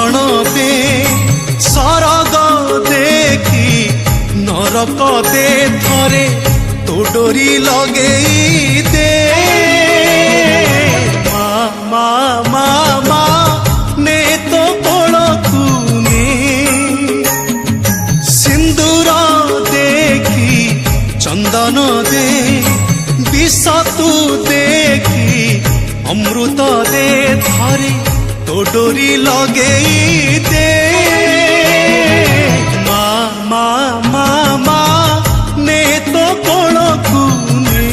मरण दे सरग देखी नरक दे थरे तो डोरी लगे दे मा मा मा मा ने तो कोलकुने सिंदूर देखी चंदन दे विष तू देखी अमृत दे धरे तो डोरी लगे दे मा मा मा मा ने तो कोलकुने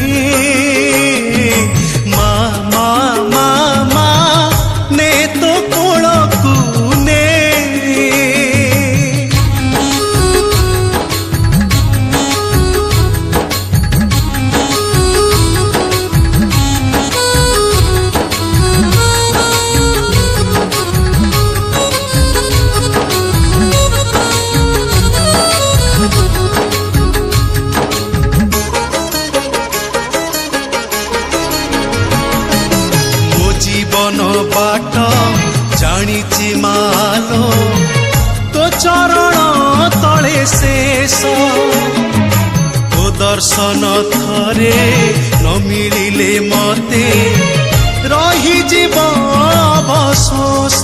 मा मा मा मा ने तो कोलकुने जीवन बाट जानिछि मालो तो चरण तले शेष तो दर्शन थरे न मिलिले मते रही जीव अवशोष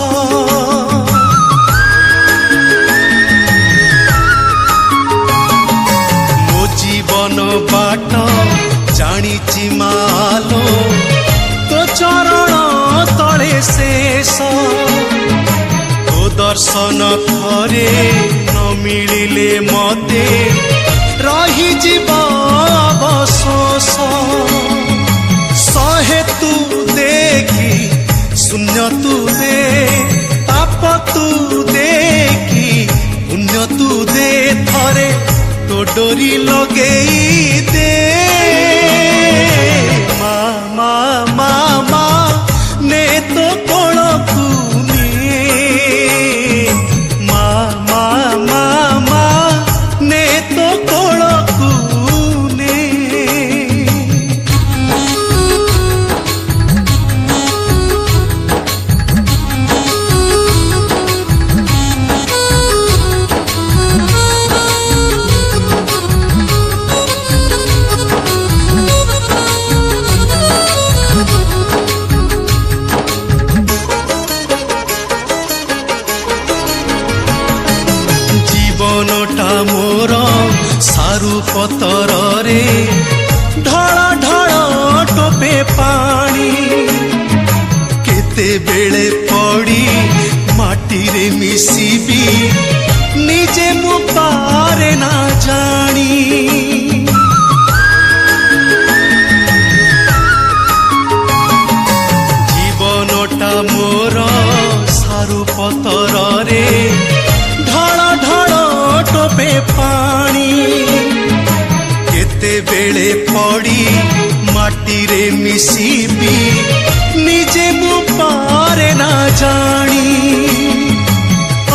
मो जीवन बाट जानिछि मालो तो चरण तले शेष तो दर्शन थरे न मिलिले मते रही जीव अवशोष सहे तू देखी शून्य तू दे ताप तू देखी पुण्य तू दे थरे तो डोरी लगे दे मा मा मा मा ने तो कोलकुने मा मा मा मा ने तो कोलकुने जीवनटा मोर सारू पतर रे ढळ ढळ टोपे पानी केते बेले पड़ी माटी रे मिसिबी निजे मु पारे ना जानी जीवनटा मोर सारू पतर रे ढळ ढळ टोपे पानी केते बेले पड़ी माटी रे मिसिबी निजे मु पारे ना जानी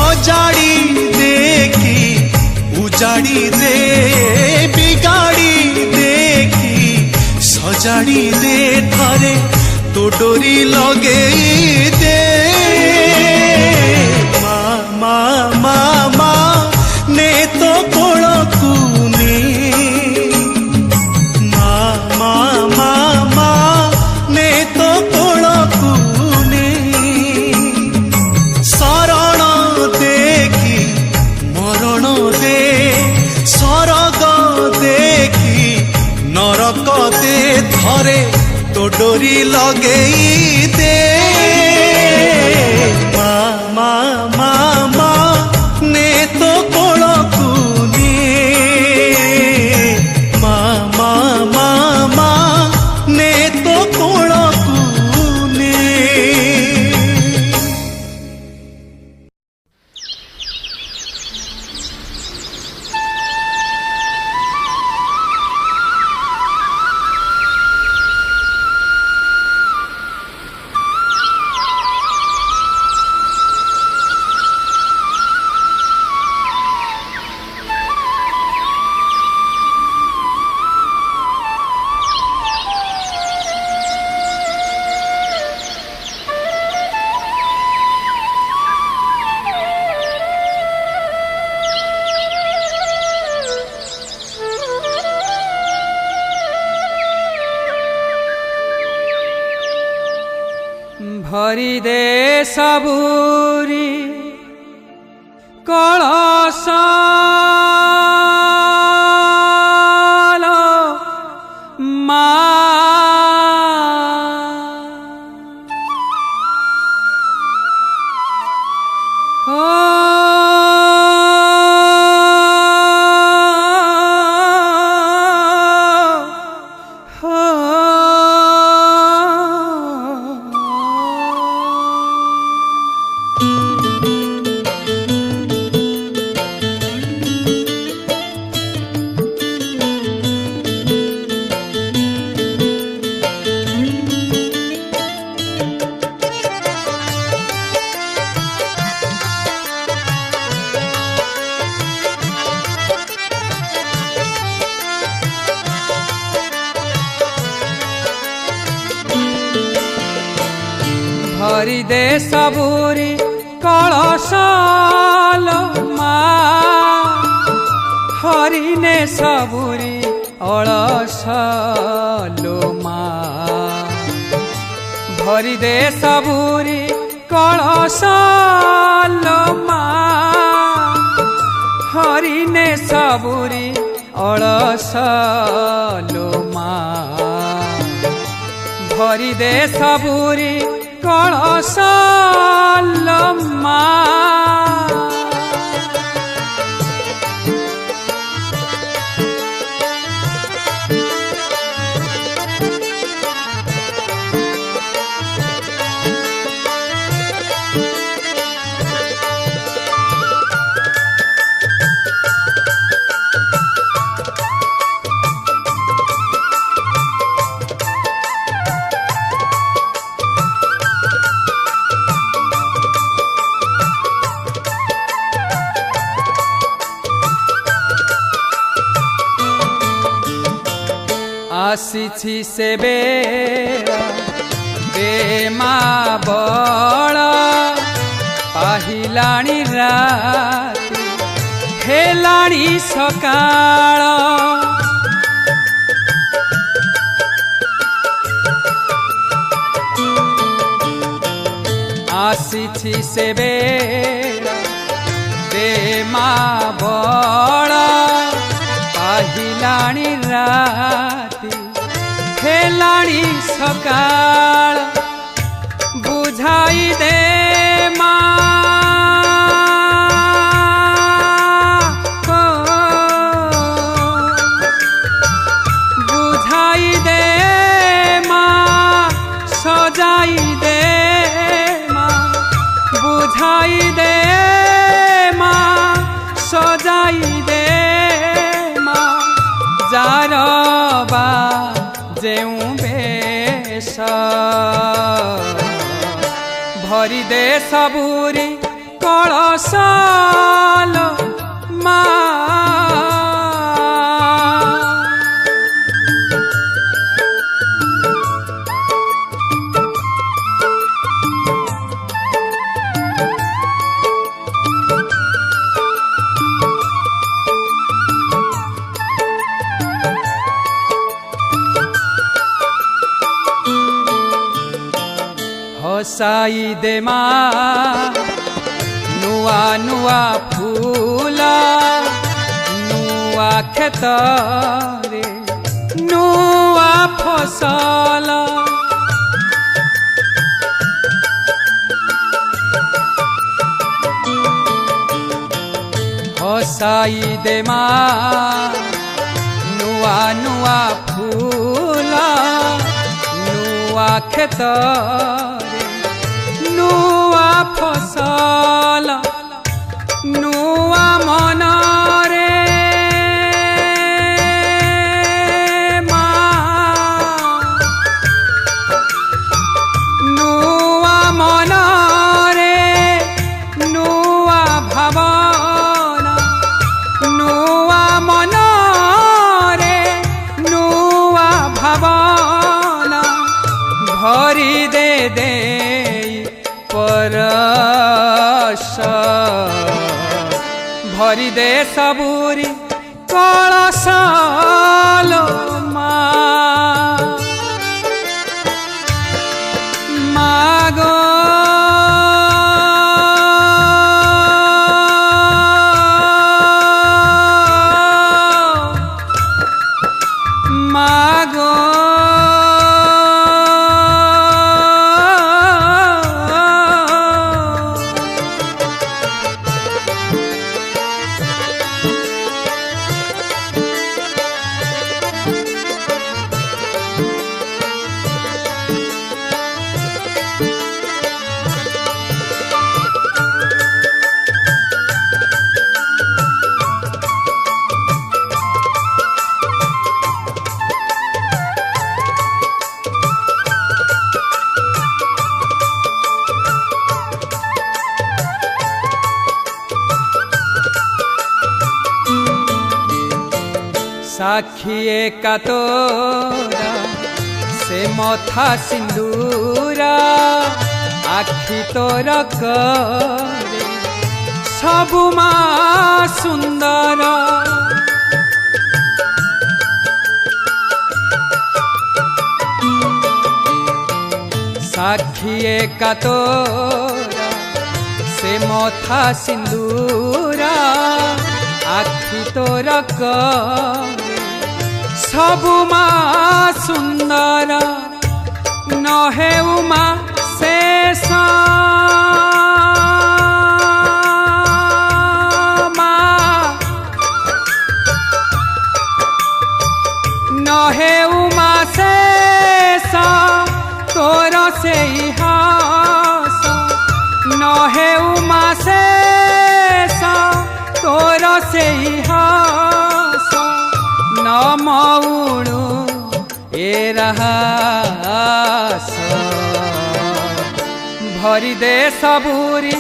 अजाड़ी देखी उजाड़ी दे बिगाड़ी देखी सजाड़ी दे थारे तो डोरी लगे दे मा मा मा मा ने तो कोलकुने मा मा मा मा ने तो कोलकुने शरण देखी मरण दे सरग देखी नरक दे थरे तो डोरी लगे दे मा मा मा मा ने तो कोलकुने मा मा मा मा ने तो कोलकुने भरी दे सबूरी कलश मा भरी दे सबूरी कलश मा हरिने सबूरी अलस मा भरी दे सबूरी कलश मा हरिने सबूरी अलस मा भरी दे सबूरी कलश मा आसीछि से बेरा बेमा बड़ पाहिलाणी राति हेलाणी सकाळ आसीछि से बेरा बेमा बड़ पाहिलाणी राति हेलाणी सकाळ बुझाई दे मा बुझाई दे मा सजाई दे मा बुझाई दे मा सजाई दे जारबा जेऊ बेश भरी दे सबूरी कलश मा हसाई दे मा नुआ नुआ फूल नुआ खेत रे नुआ फसल हसाई दे मा नुआ नुआ फूल नुआ खेत नुआ फसल नुआ मन रे मा नुआ मन रे नुआ भावना नुआ मन रे नुआ भावना भरी दे दे परश भरी दे सबूरी कलश मा गो साक्षी एका तोरा से मथा सिंदूरा आखि तोर करे सबु मा सुंदर साक्षी एका तोरा से मथा सिंदूरा आखि तोर करे सबु मा सुंदर नहे उमा शेष नहे उमा शेष तोर से हास नहे उमा शेष तोर से हास न मौणु ए रहास भरी दे सबुरी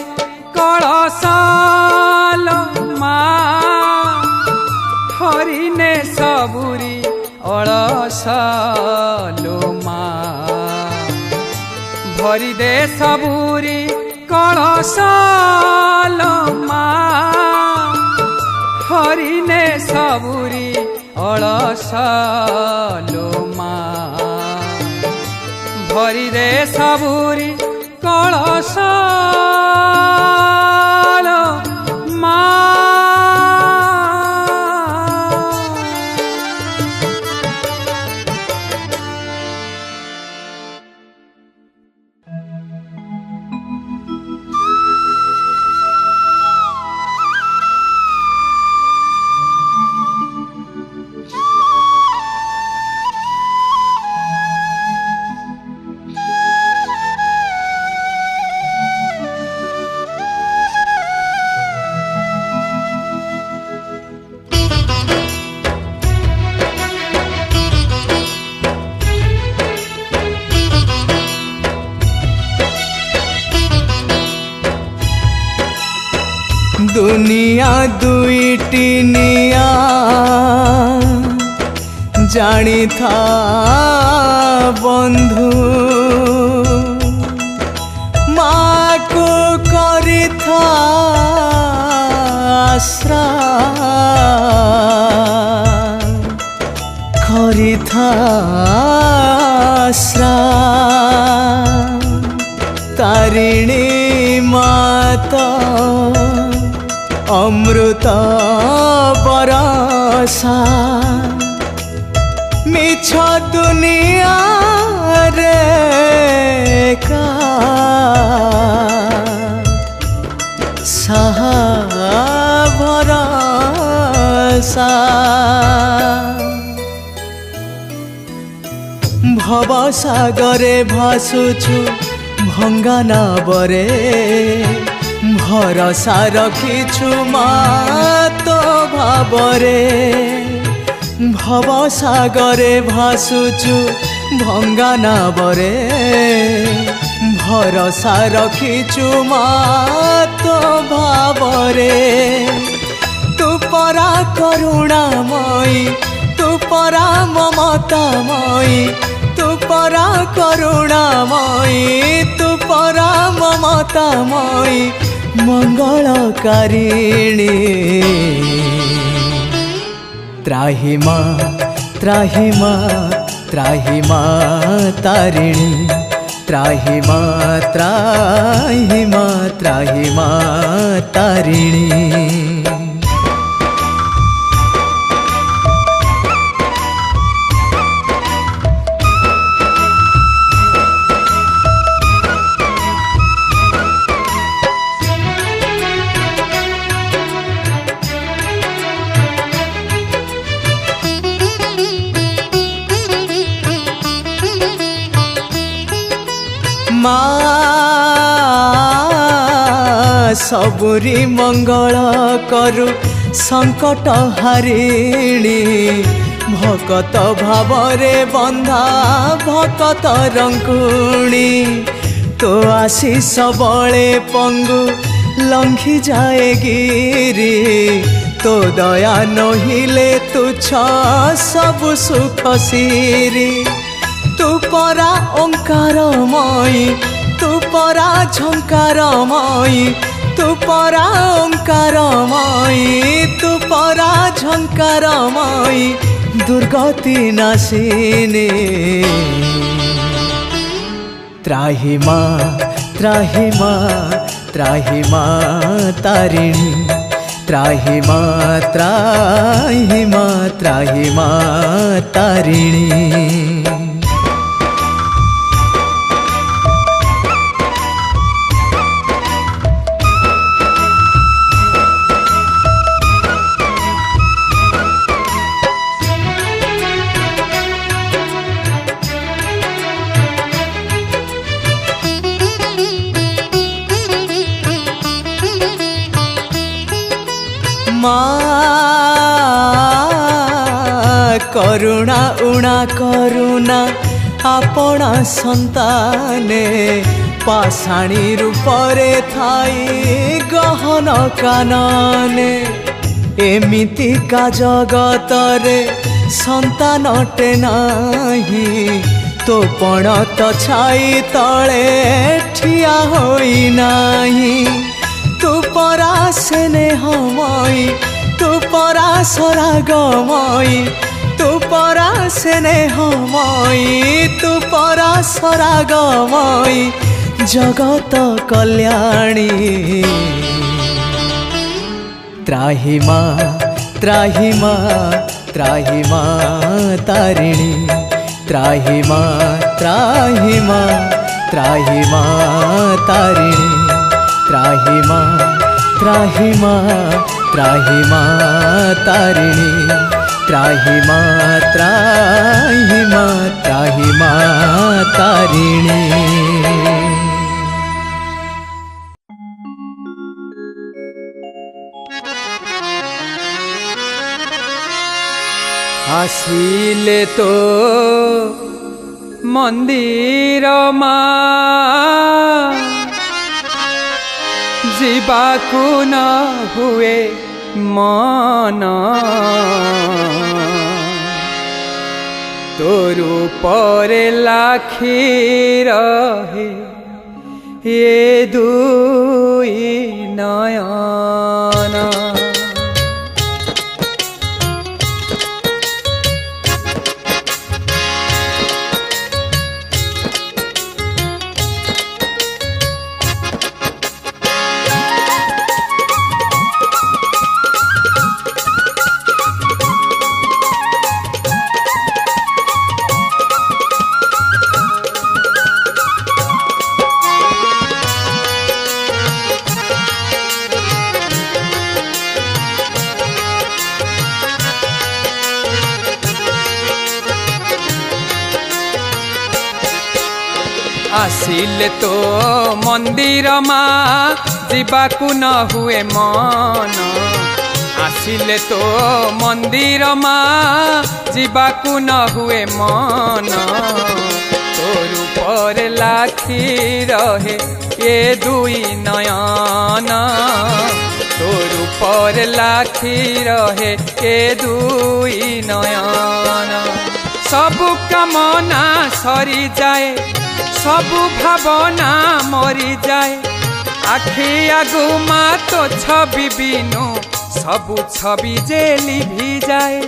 कलशाल मा हरिने सबुरी अलसालो मा भरी दे सबुरी कलशाल मा हरिने सबुरी अलसालो मा भरी दे सबुरी कलशाल मा दुनिया दुईटी निया जानी था बंधु माँ को करी था आश्रा करी था आश्रा तारिणी माता अमृत बरसा मिछ दुनिया रे का सहा भरसा भवसागरे भासुछु भंगा नावरे भरसा रखिछु मातो भावरे भवसागरे भासुछु भंगा नावरे भरसा रखिछु मातो भावरे तू परा करुणामयी तू परा ममतामयी तू परा करुणामयी तू परा ममतामयी मंगलकारिणी त्राहि माँ त्राहि माँ त्राहि माँ तारिणी त्राहि माँ त्राहि माँ त्राहि माँ तारिणी सबुरी मंगल करु संकट हारिणी भकत भावरे बंधा भकत रंकुणी तो आशीष बळे पंगु लंघी जाए गिरी तो दया नहिले तुच्छ सब सुख सिरी तू परा ओंकारमयी तू परा झंकारमयी तू परा ओंकारमयी तू परा झंकारमयी दुर्गति नाशिनी त्राहि मां त्राहि मां त्राहि मां तारिणी त्राहि मां त्राहि मां त्राहि मां तारिणी। करुणा उणा करुणा आपणा संताने पाषाणी रूपरे थाई गहन कानने एमिति का जगतरे संतानटे नाही तो पण तो छाई तले ठिया होई नाही तू परा स्नेहमयी तू परा सरागमयी तू परा स्नेहमयी तू परा सरागमयी जगत कल्याणी त्राहि मां त्राहि मां त्राहि मां तारिणी त्राहि मां त्राहि मां त्राहि मां तारिणी त्राहि मां त्राहि मां त्राहि मां तारिणी त्राहि मां त्राहि मां त्राहि मां तारिणी। आसिले तो मंदिर जीवाकु न हुए मन तोरू पर लाखी रहे ये दुई नयन आसिले तो मंदिर माँ जीवाकु न हुए मन आसिले तो मंदिर माँ जीवाकु न हुए मन तोर पर लाखी रहे ये दुई नयन तोर पर लाखी रहे ये दुई नयन सबु कामना सरी जाए सबु भावना मरी जाए आखि आगुमा तो छवि बिनु सबु छवि जे लिभि जाए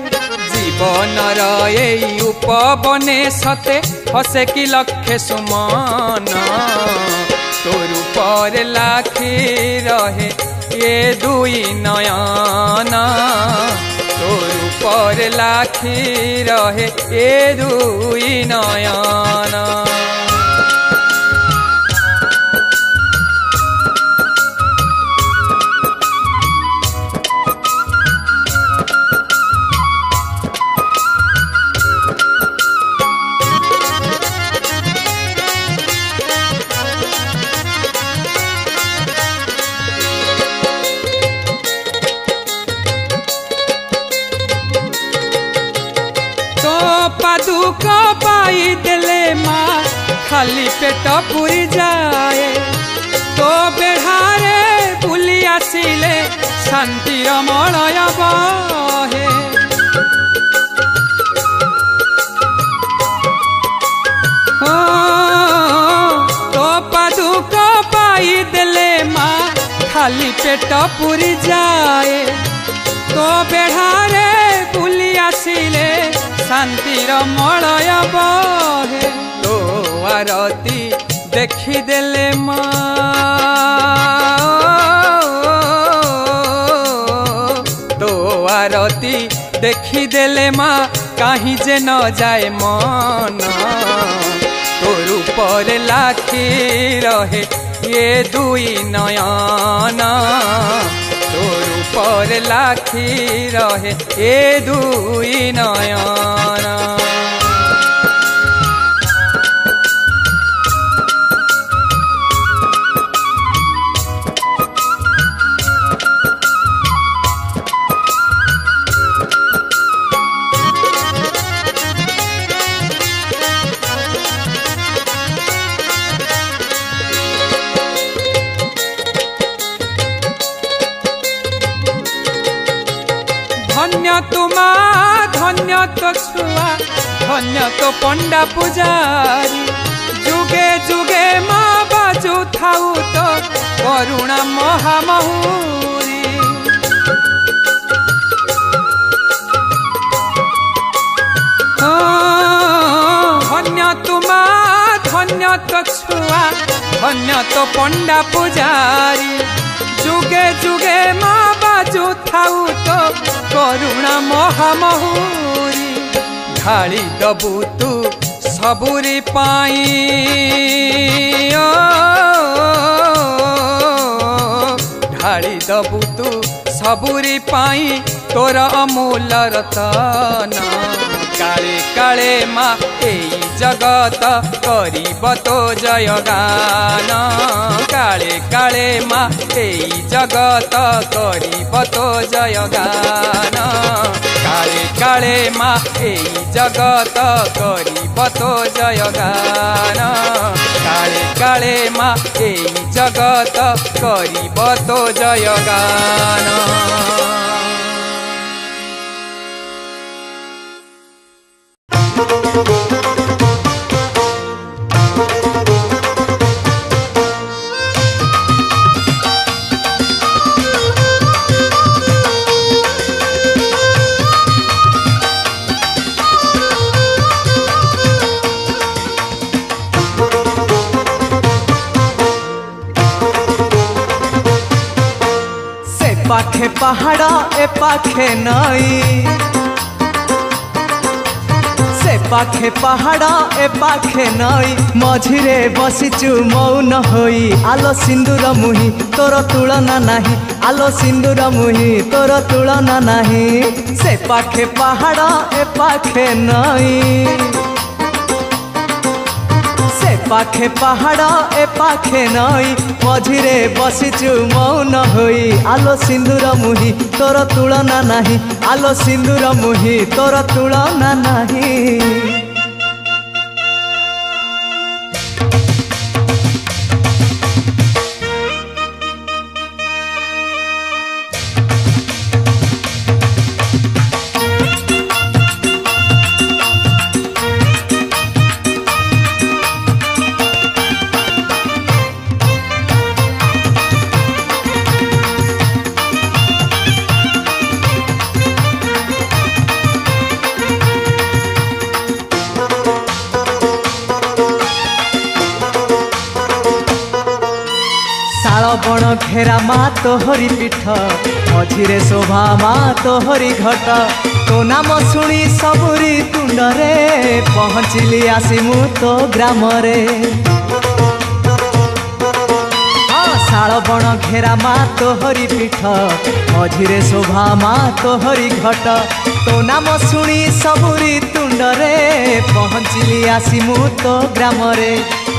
जीवन रही उपबने सते हसे कि लक्षे सुमन तोर पर लाखी रहे ये दुई नयन तोर पर लाखी रहे ये दुई नयन। दुख पाई देले माँ खाली पेट पुरी जाए तो बेढ़ारे बुली आसिले ଶାନ୍ତିର ମଳୟ ବହେ। ତୋ ପାଦୁକ ପାଇଦେଲେ ମା ଖାଲି ପେଟ ପୁରି ଯାଏ। ତୋ ବେଢ଼ାରେ ବୁଲି ଆସିଲେ ଶାନ୍ତିର ମଳୟ ବହେ। ତୋ ଆରତି ଦେଖିଦେଲେ ମା ତୋ ଆରତି ଦେଖିଦେଲେ ମା କାହିଁ ଯେ ନ ଯାଏ ମନ। ତୋ ରୂପରେ ଲାଖି ରହେ ଏ ଦୁଇ ନୟନ। ତୋ ରୂପରେ ଲାଖି ରହେ ଏ ଦୁଇ ନୟନ। ধন্য তোমা ধন্য তো ছুয়া ধন্য তো পণ্ডা পূজারি। যুগে যুগে মা বাজু থাউ তো করুণা মহামহুরি। ধন্য তোমা ধন্য তো ছুয়া ধন্য তো পণ্ডা পূজারি। যুগে যুগে মা বাজু থাউ তো করুণা মহামহুরি। ঢাଳି দবু তু ସବୁରି ପାଇଁ ঢাଳି ଦବୁ ତୁ ସବୁରି ପାଇଁ ତୋର ଅମୂଲ ରତନ। କାଳେ କାଳେ ମା ଏଇ ଜଗତ କରିବ ତୋ ଜୟଗାନ। କାଳେ କାଳେ ମା ଏଇ ଜଗତ କରିବ ତୋ ଜୟଗାନ। କାଳେ କାଳେ ମା ଏଇ ଜଗତ କରିବ ତୋ ଜୟଗାନ। କାଳେ କାଳେ ମା ଏଇ ଜଗତ କରିବ ତୋ ଜୟଗାନ। पाखे पहाड़ ए पाखे नई से पाखे पहाड़ ए पाखे नई मझिरे बसिचु मौन होई। आलो सिंदूर मुही तोर तुलना नाही। आलो सिंदूर मुही तोर तुलना नाही। से पाखे पहाड़ ए पाखे नई से पाखे पहाड़ ए पाखे नई मझिरे बसिचु मौन होई। आलो सिंदूर मुही तोर तुलना नाही। आलो सिंदूर मुही तोर तुलना नाही। बण घेरा मा तोहरी पीठ मझिरे शोभा मा तोहरी घट। तो नाम शुणी सबुरी तुंडरे पहुँचली आसी मु तो ग्राम रे। शाल बण घेरा मा तोहरी पीठ मझिरे शोभा मा तोहरी घट। तो नाम शुणी सबुरी तुंडरे पहुँचली आसी मु तो ग्राम रे।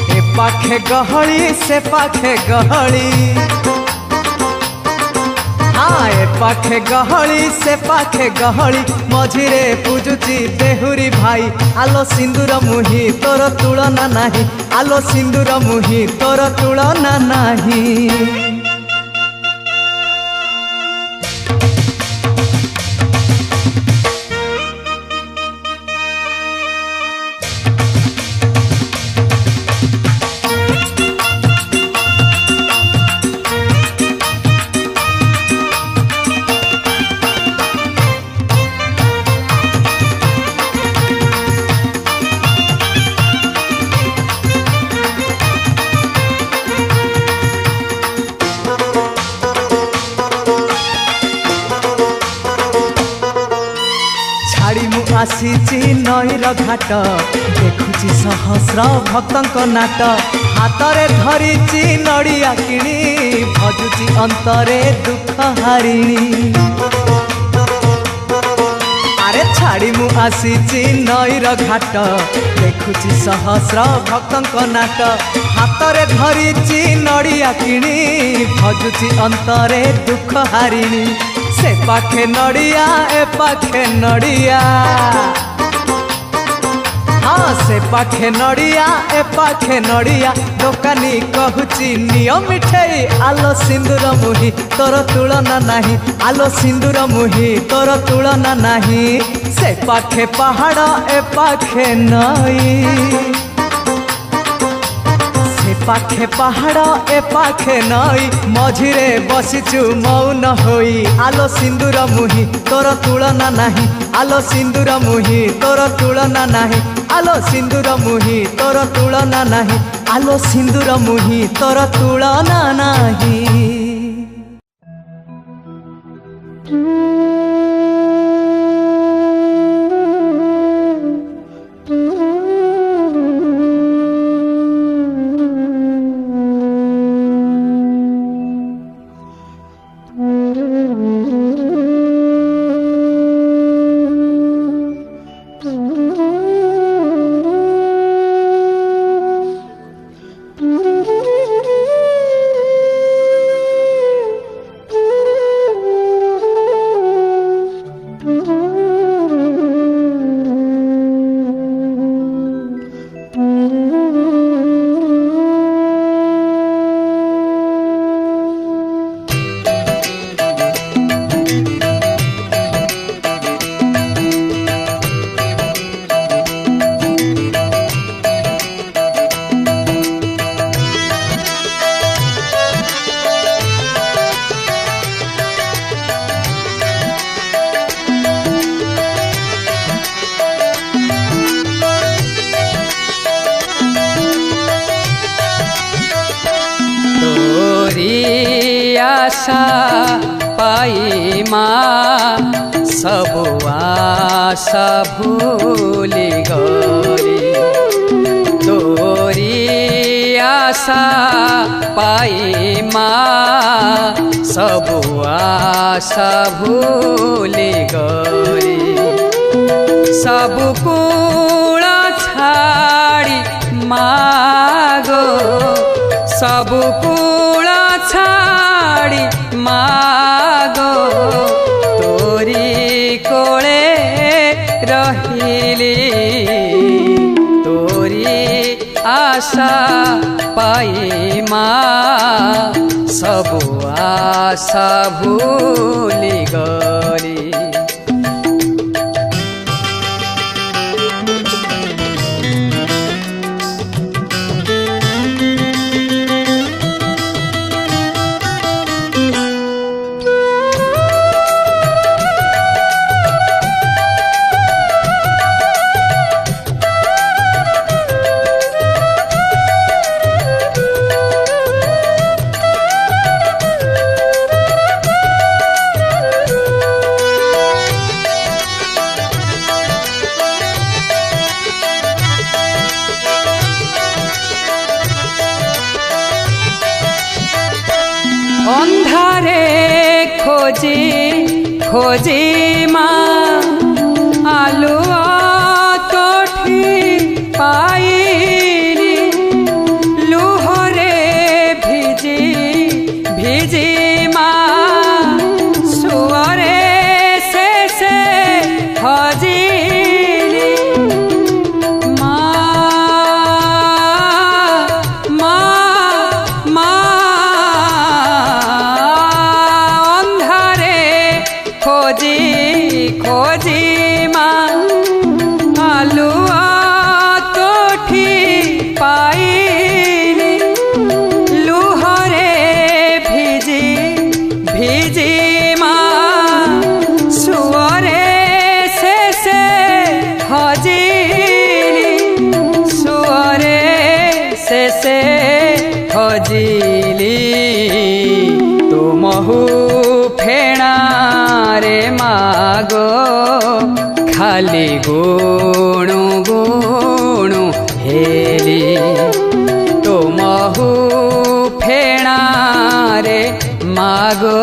ए पाखे गहली से पाखे गहली हाँ ए पाखे गहली से पाखे गहली मझिरे पूजुची देहुरी भाई। आलो सिंदूर मुही तोर तुलना नाही। आलो सिंदूर मुही तोर तुलना नाही। आसीची नईर घाट देखुची सहस्र भक्तंक नाट हातरे धरिची नड़िया किणी भजुची अंतरे दुख हारिणी अरे छाड़ी मु आसीची नईर घाट देखुची सहस्र भक्तंक नाट हातरे धरिची नड़िया किणी भजुची अंतरे दुख हारिणी से पाखे नड़िया ए पाखे नड़िया हाँ से पाखे नड़िया ए पाखे नड़िया दोकानी कहूची नियो मिठाई आलो सिंदूर मुही तोर तुलना नाही आलो सिंदूर मुही तोर तुलना नाही से पाखे पहाड़ ए पाखे नई पाखे पहाड़ ए पाखे नई मझिरे बसिचु मौन होई आलो सिंदूर मुही तोर तुलना नाही आलो सिंदूर मुही तोर तुलना नाही आलो सिंदूर मुही तोर तुलना नाही आलो सिंदूर मुही तोर तुलना नाही। आशा पाई माँ सब आशा भूली गई तोरी आशा पाई माँ सब आशा भूली गई सब कूड़ा छाड़ी मागो सब कूड़ा छाड़ी मागो तोरी कोले रहिली तोरी आशा पाई माँ सब आशा भूली गली। अंधारे खोजी खोजी माँ आलुआ तोठी पाईनी लुहरे भिजी भिजी माँ सुअरे से हजीनी खोजी माँ आलुआ तोठी पाईनी लुहरे भिजी भिजी माँ सुअरे से हजीनी सुअरे से हजीली तुमहु फेणा रे मागो ଖାଲି ଗୁଣୁ ଗୁଣୁ ହେଲି ତୋ ମହୁ ଫେଣାରେ ମାଗୋ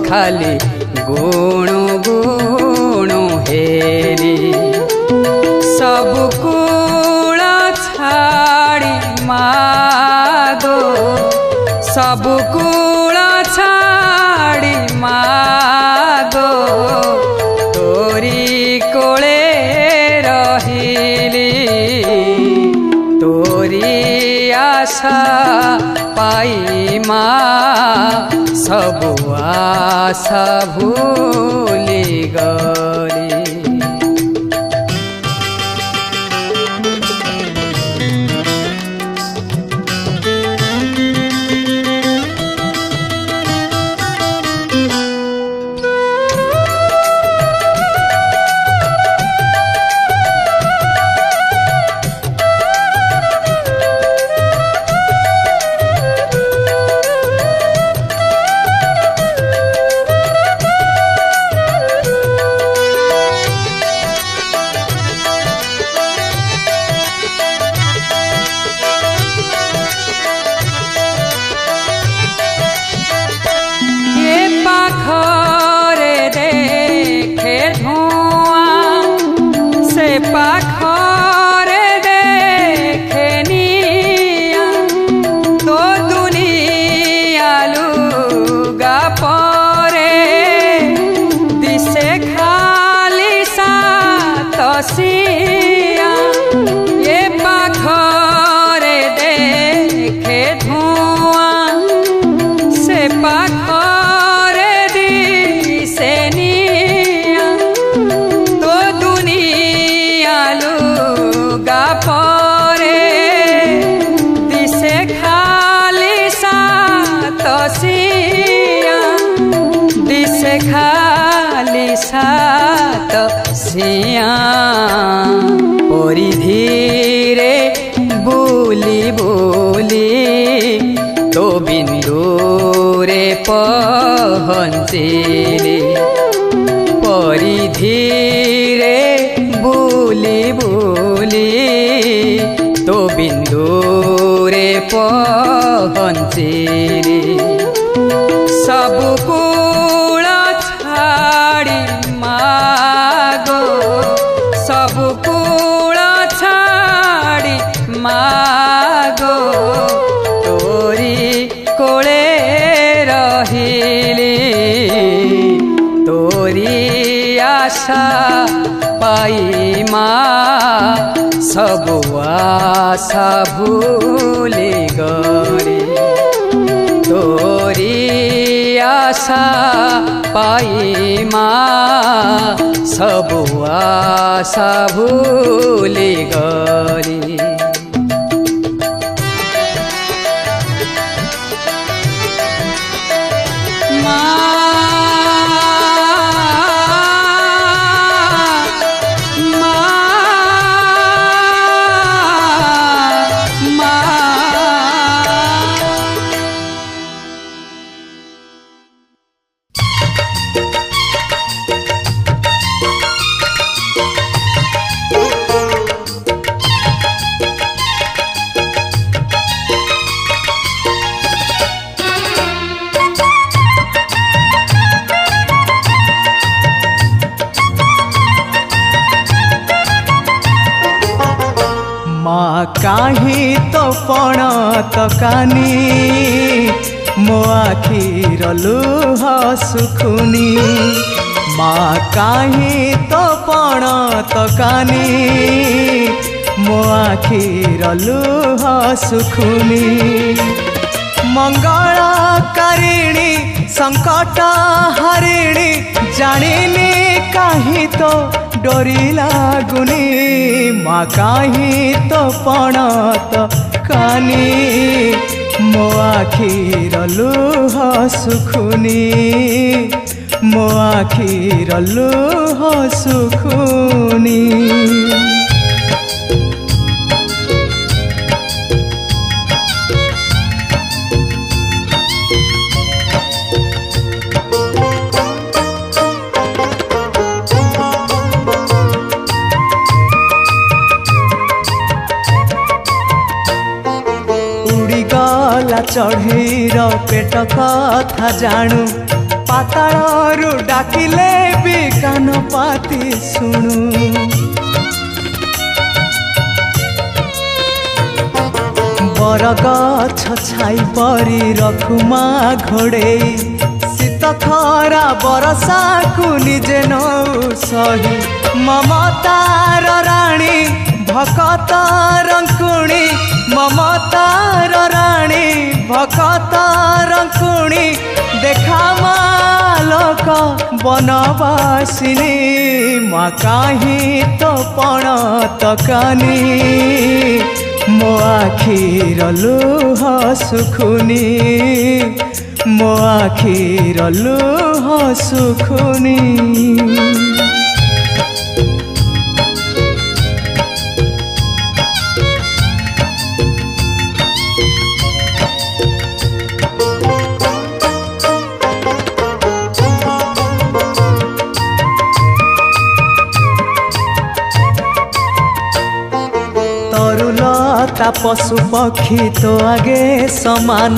ଖାଲି ଗୁଣୁ ଗୁଣୁ ହେଲି ସବୁ କୂଳ ଛାଡ଼ି ମାଗୋ ସବୁ କୂଳ ଛାଡ଼ି ମାଗୋ ତୋରି କୋଳେ ରହିଲି ତୋରି ଆଶା ପାଇ ମା ସବୁ ଆଶା ଭୁଲି ଗଲି পাখরে দেখে নিয়া তো দুনিয়া লুগা পরে দিশে খালি সাতসিয়া এ পাখরে দেখে ধোঁয়া সে পাখরে দিশে নিয়া তো লুগা পরে দিশে খালি সাতসিয়া দিশে খালি সাতসিয়া পরিধিরে বুলি বুলি তো বিন্দুরে পহঞ্চিলি পরিধিরে বুলি বুলি তো বিন্দুরে পহঞ্চিলি সবু কূল ছাড়ি মাগো সবু কূল ছাড়ি মাগো তোরি কোলে রহিলি তোরি আশা পাই মা সবু আশা ভুলি গলি তোরি আশা পাই মা সবু আশা ভুলি গলি काहे तो पण तकानी मो आखिर लुह सुखुनी माँ काहे तो पण तकानी मो आखिर लुह सुखुनी मंगलकारिणी संकट हरिणी जानिनी काहे तो डोरी लागुनी माँ काहे तो पण तकानी मो आखिर लुह सुखुनी मो आखिर लुह सुखुनी चढ़ेईर पेट कथा जाणु पाताळरू डाकिले भी कान पाती शुणु बरगछ छाई परी रखुमा घोड़ेई शीत खरा बरसा को निजे नौ सही ममतार राणी भकत रंकुणी ममतार राणी भकत रंकुणी देखा मालक बनवासिनी मा काहीं तो पण तकानी मो आखिर लुह सुखुनी मो आखिर लुह सुखुनी पशु पक्षी तो आगे समान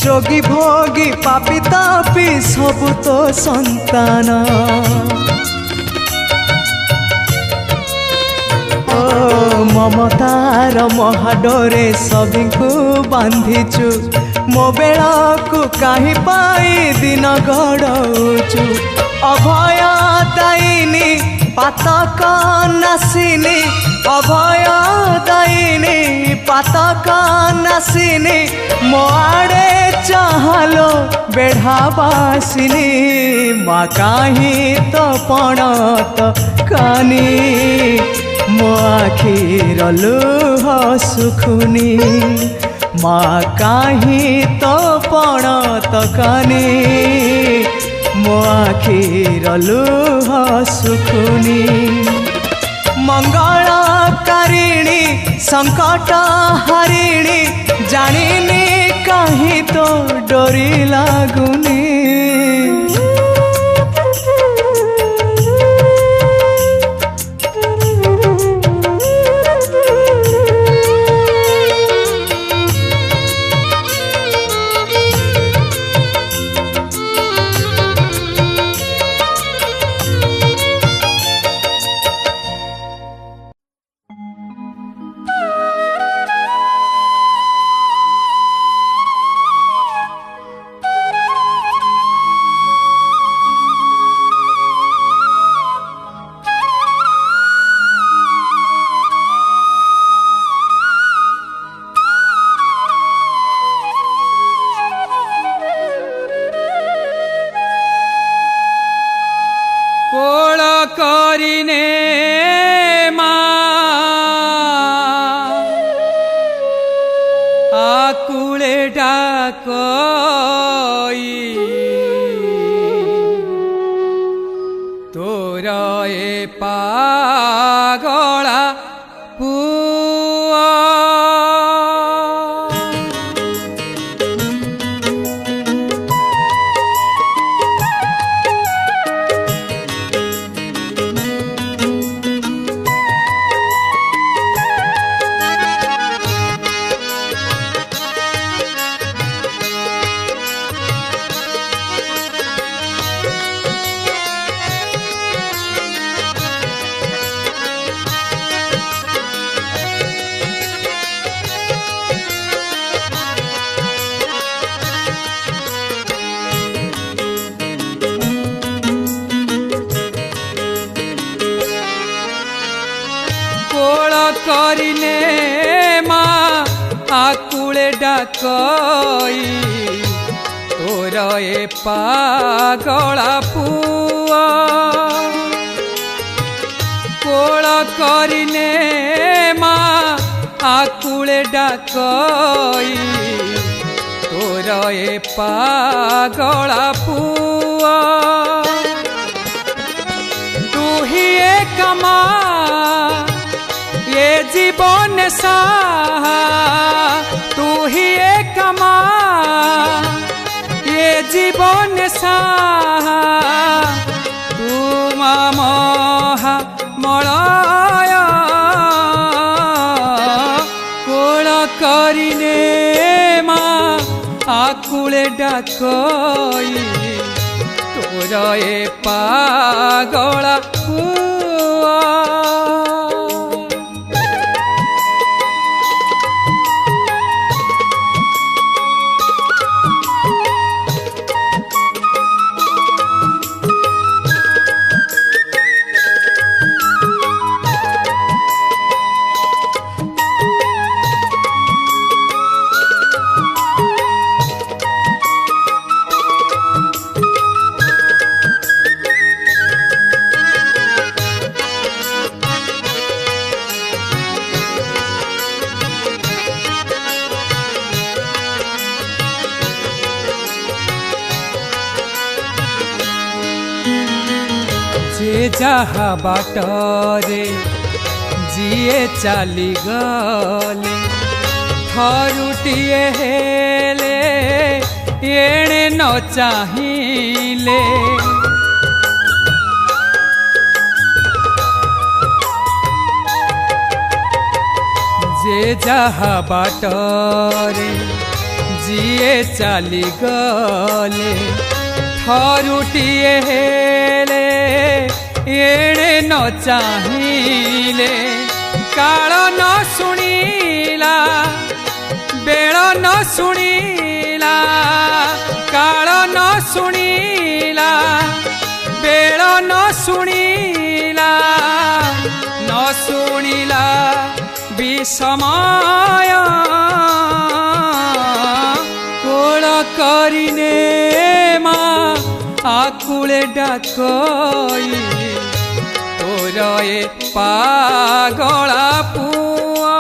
जोगी भोगी पापी तापी सबु तो संतान ओ ममतार महाडोरे सबको बांधिचु मो बेला को कहीं पाई दिन गड़ौचु अभय दायिनी पातक नासिनी अभय दायिनी पातक नासिनी मो आड़े चाहलो बेढ़ावासिनी मा काहीं तो पण तकानी मो आखिर लुह सुखुनी मा काहीं तो पण तकानी मो आखिर लुह सुखुनी मंगलकारिणी संकट हरिणी जानिनी कहीं तो डोरी लागुनी करिने माँ आकुले डाकई तोर ए पागला पुआ कोल करिने माँ आकुले डाकई तोर ए पागला पुआ तू ही कमा ये जीवन साहा तू ही कमा ये जीवन साहा तू महा मलया कोल करिने माँ डाकई तोर ए पागला पुआ जे जहा बाटरे जिए चली गले थरुटिए हेले एणे न चाहिले जे जहा बाटरे जिए चली गले थरुटिए हेले एणे न चाहिले काल न शुणिला बेल न शुणिला काल न शुणिला बेल न शुणिला न शुणिला विषमय कोल करिने मा आकुले डाकई तोर ए पागला पुआ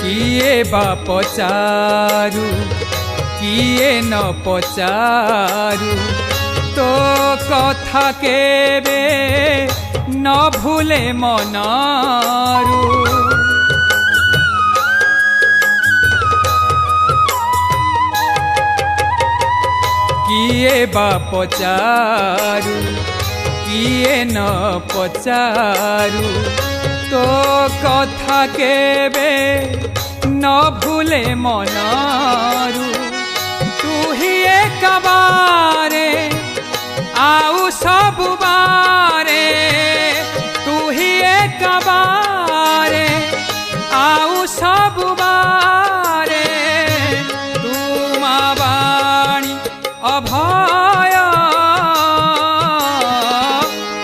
किए बा पचारू किए न पचारू तो कथा केबे न भूले मनारू किए बा पचारू किए न पचारू तो कथा केबे न भूले मनारू तू ही एक बारे आउ सब बारे तू ही एक बारे आउ सब बारे तुम बाणी अभय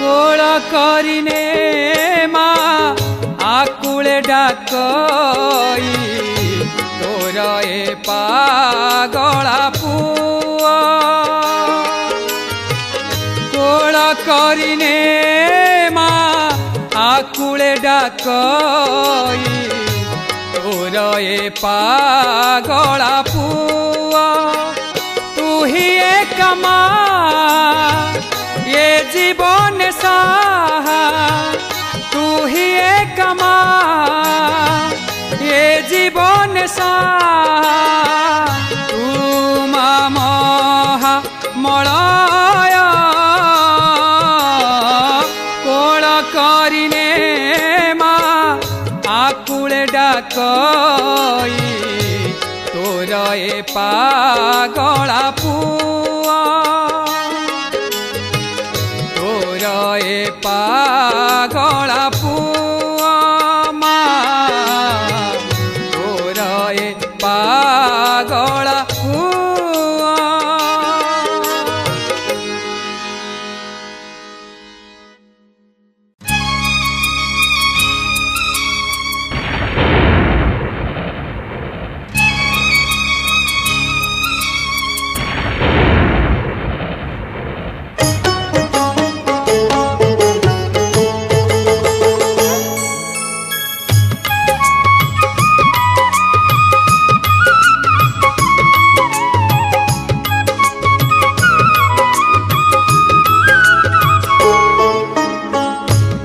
कोल करिने मा आकुले डाकई तोर ए पागला पुआ कोल करिने मा आकुले डाकई तोर ए पागला पुआ तू ही एक मा ये जीवन साहा तू ही एक मा ये जीवन साहा तुम महा मलय कोल करिने मा आकुले डाकई तोर ए पागला पुआ तोर ए पागला पुआ मा तोर ए पागला पुआ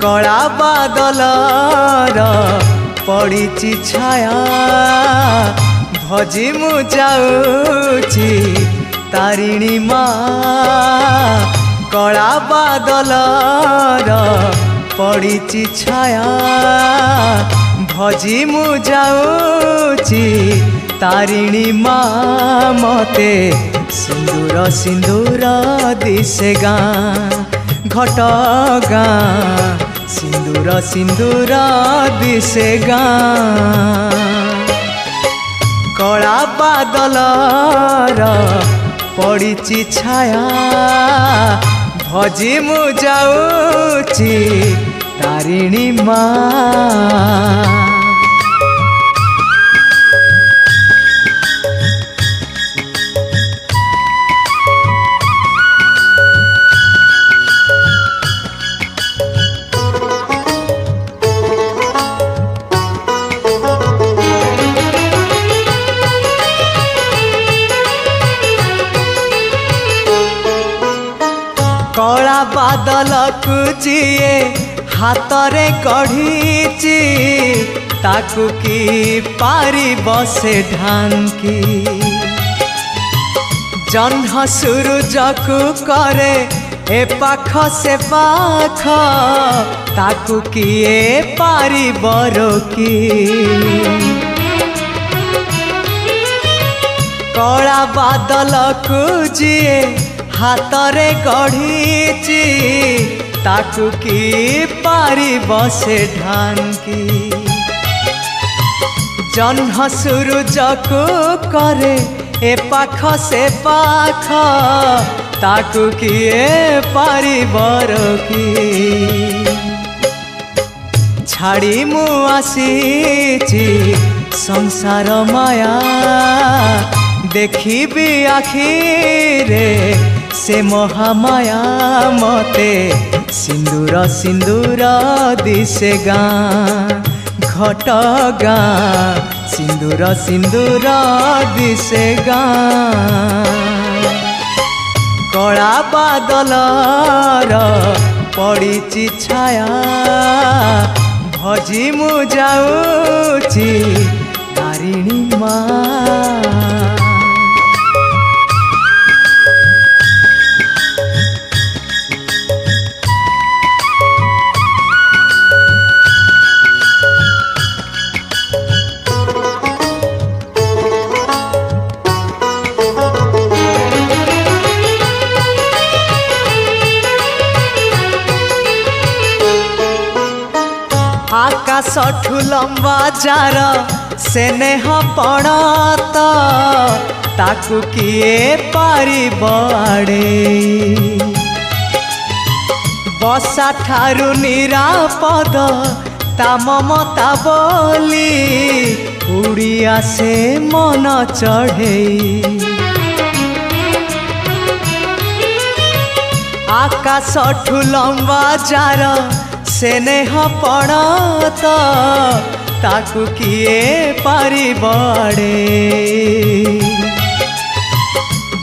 कला बादल पड़ी छाया भजी मु जाऊची तारिणी माँ कला बादल पड़ी छाया भजी मु जाऊची तारिणी माँ मते सिंदूर सिंदूर दिसे गाँ घट गाँ सिंदूर सिंदूर दिसे गाँ कला बादल पड़ी छाया भजी मु जाऊची तारिणी माँ। कला बादल कुचिए हाथ रे कढ़ीची ताकू की पारी बसे ढांकी जह्न सूरज को करे ए पाख से पाख ताकू किए पारी बरकी कला बादल कुचिए हाथ रे कढ़ीची ताकू की पारी बसे ढांकी जह्न सूरज को करे ए पाख से पाख ताकू किए पारी बरकी छाड़ी मु आसीची संसार माया देखी आखिरे से महामाया मते सिंदूर सिंदूर दिसे गाँ घट गाँ सिंदूर सिंदूर दिसे गाँ कला बादल पड़ी छाया भजी मु जाऊची तारिणी माँ। आकाश लंबा जार स्नेह पड़त ताकू किए पारी बाड़े बसा ठारू निरापद ता ममता बोली उड़िया से मन चढ़े आकाश लंबा जार स्नेह पड़त ताकू किए पारी बड़े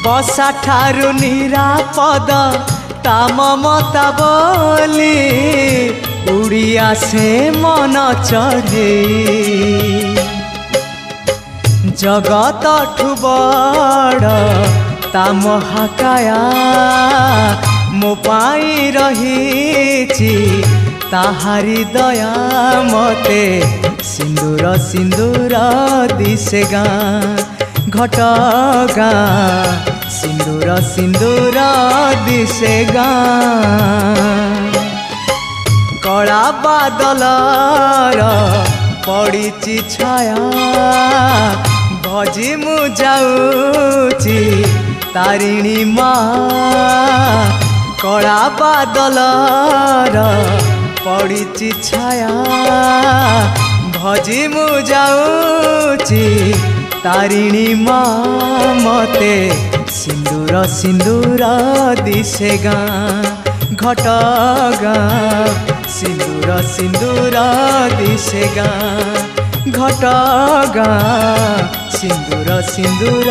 बसा ठारू निरापद ता ममता बोली उड़िया से मन चढ़े जगत ठु बड़ ता महाकाया मो पाई रहीची ताहारी दया मते सिंदूर सिंदूर दिसे गाँ घट गाँ सिंदूर सिंदूर दिसे गाँ कला बादल पड़ी छाया भजी मु जाऊची तारिणी माँ कला बादल पड़ी छाया भजी मु जाऊची तारिणी माँ मते सिंदूर सिंदूर दिसे गाँ घट गाँ सिंदूर सिंदूर दिसे गाँ घट गाँ सिंदूर सिंदूर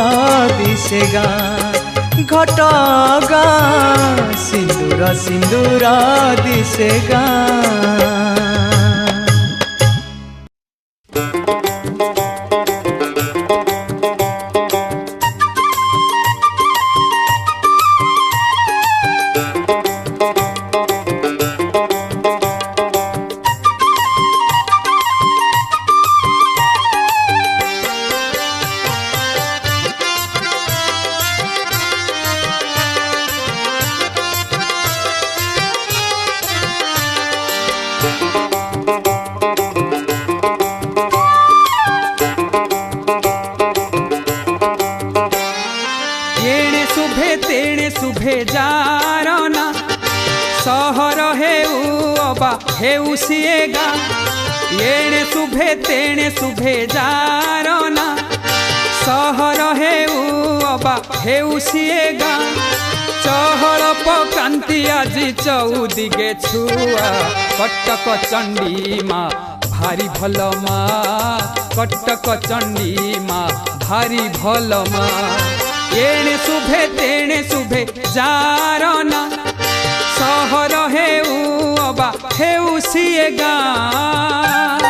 दिसे गाँ घट गाँ सिंदूर सिंदूर दिसे गाँ। अबा हेउ सिए गाँ एणे शुभे तेणे शुभे जारना सहर हेउ अबा हेउ सिए गाँ चहल पकांती आजी चौदिगे छुआ कटक चंडी माँ भारी भल माँ कटक चंडी माँ भारी भल माँ एणे शुभे तेणे शुभे जारना सहर हेउ अबा हेउ सिए गाँ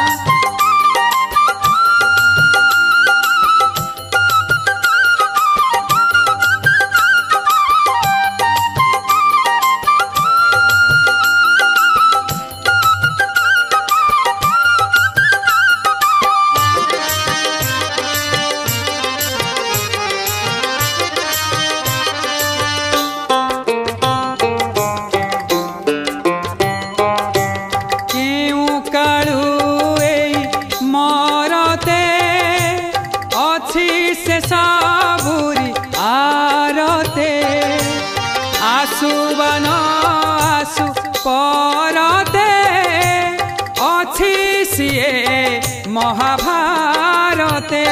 महाभारते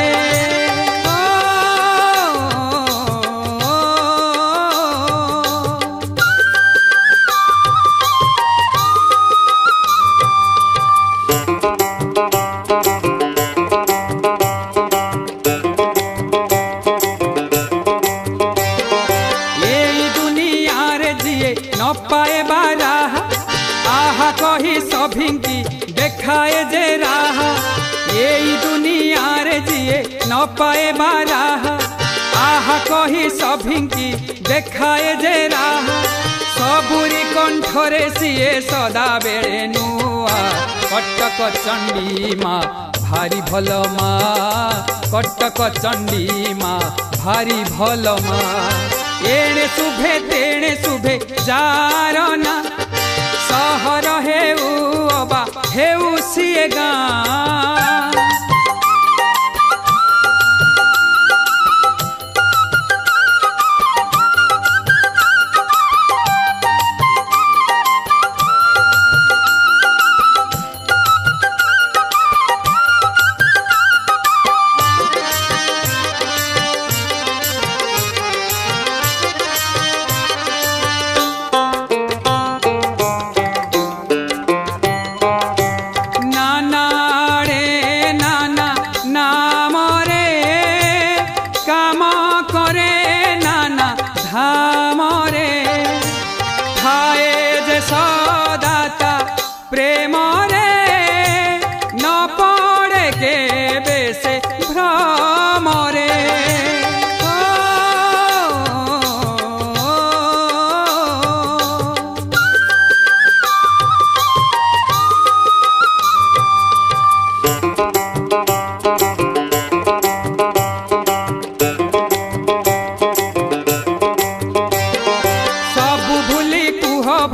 ये दुनिया रे जिए न पाए बारा आहा कही सभिंकी देखाए जे राहा ये दुनिया रे जिए न पाए बारा आहा कही सभिंकी देखाए जे राहा सबुरी कंठरे सिए सदा बेले नुआ कटक चंडी माँ भारी भल माँ कटक चंडी माँ भारी भल माँ एणे शुभे तेणे शुभे जारना सहर हेउ अबा हेउ सिए गाँ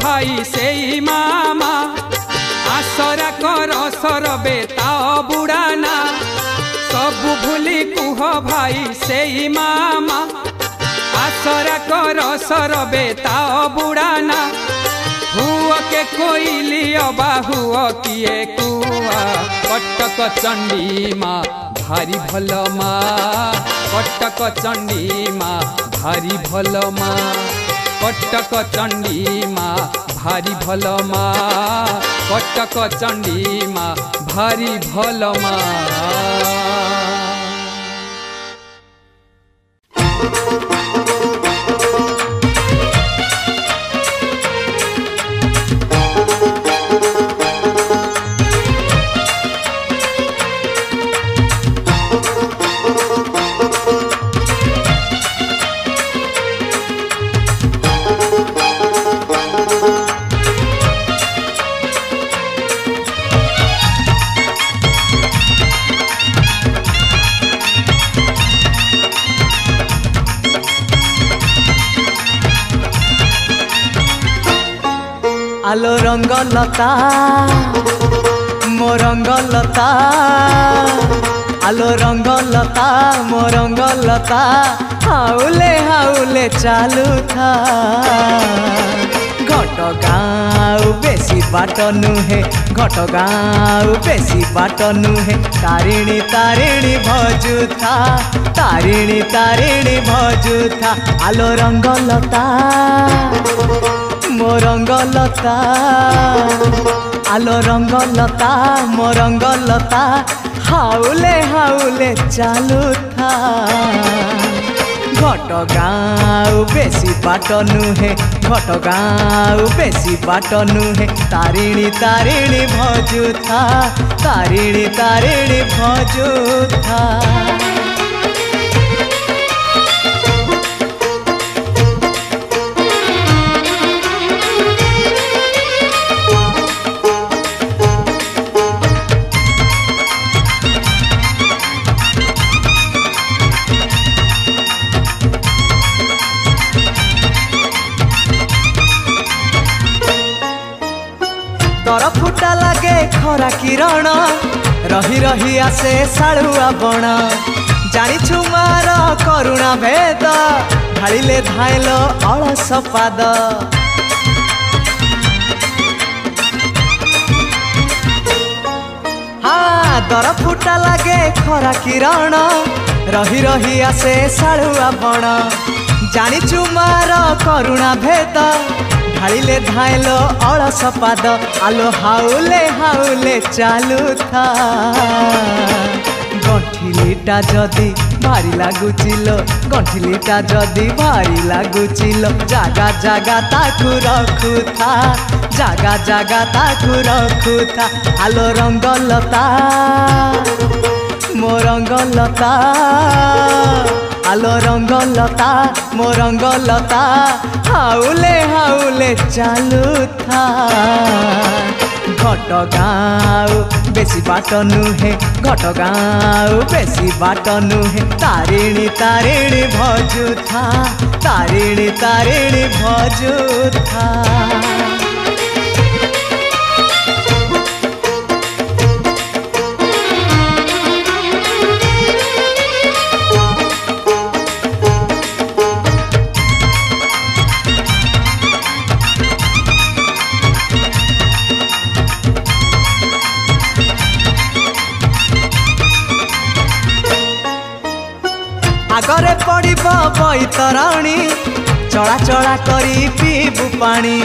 भाई से मामा आसरा कर सरबे ता बुड़ाना सब भूली कुह भाई से मामा आसरा कर सरबे ता बुड़ाना हुआ के कोइली अबा हुआ किए कुआ कटक चंडी माँ भारी भल माँ कटक चंडी माँ भारी भल माँ कटक चंडी माँ भारी भल माँ कटक चंडी माँ भारी भल माँ आलो रंगलता मो रंगलता आलो रंगलता मो रंगलता हाउले हाउले चालू था घटगाँव बेसी बाट नुहे घटगाँव बेसी बाट नुहे तारिणी तारिणी भजुथा तारिणी तारिणी भजुथा आलो रंगलता मो रंगलता आलो रंगलता मो रंगलता हाउले हाउले चालुथा घटगाँव बेसी बाट नुहे घटगाँव बेसी बाट नुहे तारिणी तारिणी भजुथा तारिणी तारिणी भजुथा दर फुटा लगे खरा किरण रही रही आसे साड़ुआ बण जानिछु मार करुणा भेद ढालिले धाइल अलस पाद हाँ दर फुटा लगे खरा किरण रही रही आसे साड़ुआ बण जानिछु मार करुणा भेद ढालिले धाइल अलस पाद आलो हाउले हाउले चालुथा गंठिलीटा जदि भारी लागुचिल गंठिलीटा जदि भारी लागुचिल जागा जागा ताकु रखुथा जागा जागा ताकु रखुथा आलो रंगलता मो रंगलता आलो रंगलता मो रंगलता हाउले हाउले चालुथा घटगाँव बेसी बाट नुहे घटगाँव बेसी बाट नुहे तारिणी तारिणी भजुथा तारिणी तारिणी भजुथा आगरे पड़ब बैतरणी चला चला करी पीबू पानी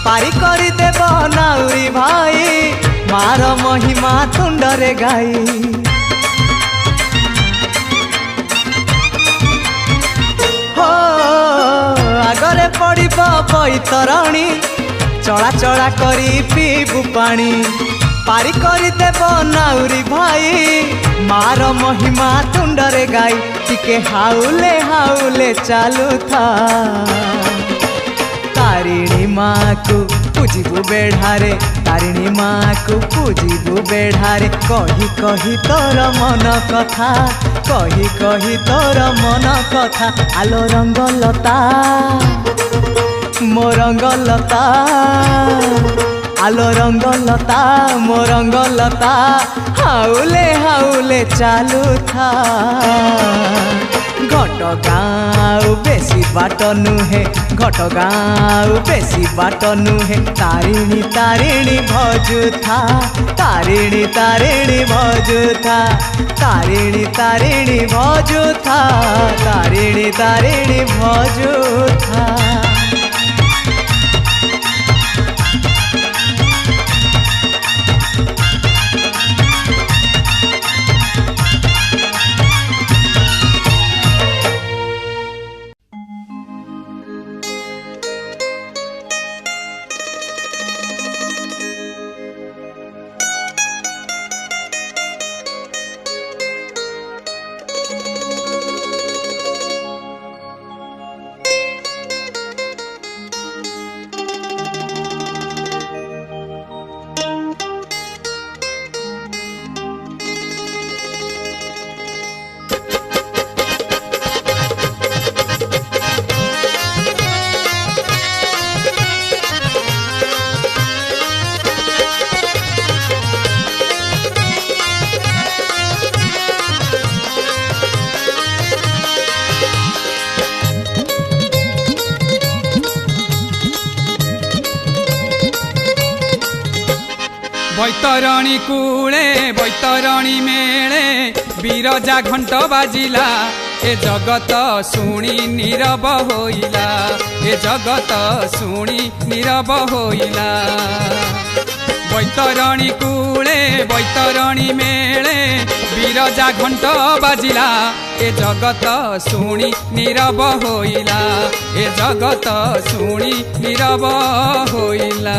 पारी करी देव नाउरी भाई मार महिमा तुंडरे गाई हो आगरे पड़ब बैतरणी चला चला करी पीबू पानी पारी करी देव नाउरी भाई मार महिमा तुंडरे गाई टिके हाउले हाउले चालुथा तारिणी माँ को पूजिबू बेढ़ारे तारिणी माँ को पूजिबू बेढ़ारे कही कही तोर मन कथा कही कही तोर मन कथा आलो रंगलता मो रंगलता आलो रंगलता मो रंगलता हाउले हाउले चालुथा घटगाँव बेसी बाट नुहे घटगाँव बेसी बाट नुहे तारिणी तारिणी भजुथा तारिणी तारिणी भजुथा तारिणी तारिणी भजुथा तारिणी तारिणी भजुथा बैतरणी कूले बैतरणी मेले बिरजा घंट बाजिला ए जगत शुणी नीरव होइला ए जगत शुणी नीरव होइला बैतरणी कूले बैतरणी मेले बिरजा घंट बाजिला ए जगत शुणी नीरव होइला ए जगत शुणी नीरव होइला।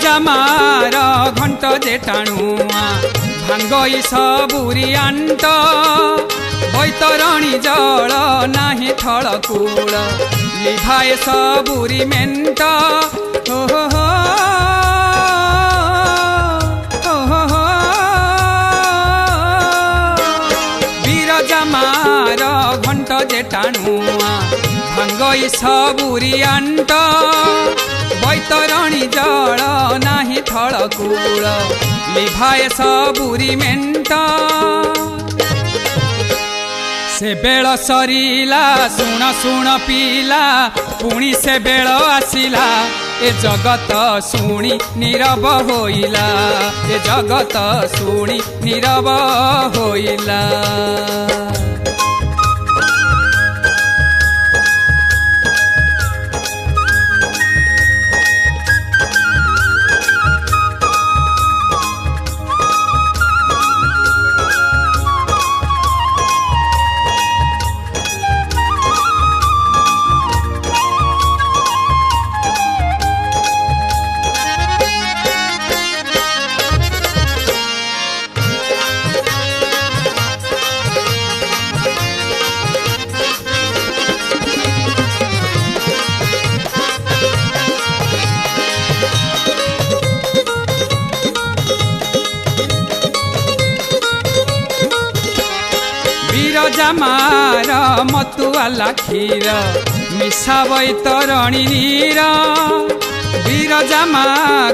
जमार घंट जे टाणुआ भांगई सबुरी आंट बैतरणी जल नाही थळकूळ लिभाए सबुरी मेंट हो हो हो बीरजमार घंट जे टाणुआ भांगई सबुरी आंट बैतरणी जल नाही थळकूळ लिभाए सबुरी मेंट से बेल सरीला सुण सुण पीला पुणी से बेल आसिला ए जगत शुणी नीरव होइला ए जगत शुणी नीरव होइला। जमार मतुआला खीर मिसा बैतरणी नीर बीरजमा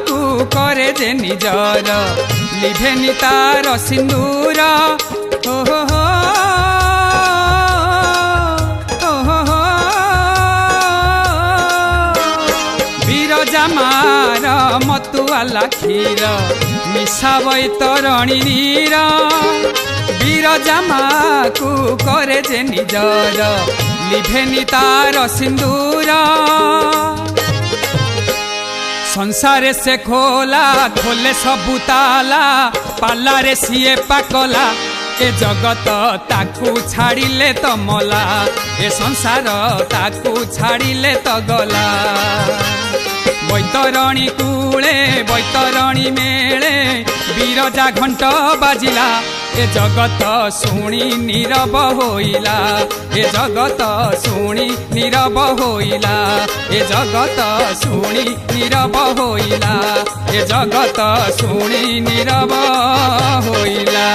को करे जे निजर लिभेनि तार सिंदूर हो हो हो बीरजमार मतुआला खीर मिसा बैतरणी नीर बीरजमा को करे जे निजर लिभेनि तार सिंदूर संसारे से खोला खोले सबु ताला पालारे सीए पाकला ए जगत ताकू छाड़िले तो मला ए संसार ताकू छाड़िले तो गला बैतरणी कूले बैतरणी मेले बिरजा घंट बाजिला ए जगत शुणी नीरव होइला ए जगत शुणी नीरव होइला ए जगत शुणी नीरव होइला ए जगत शुणी नीरव होइला।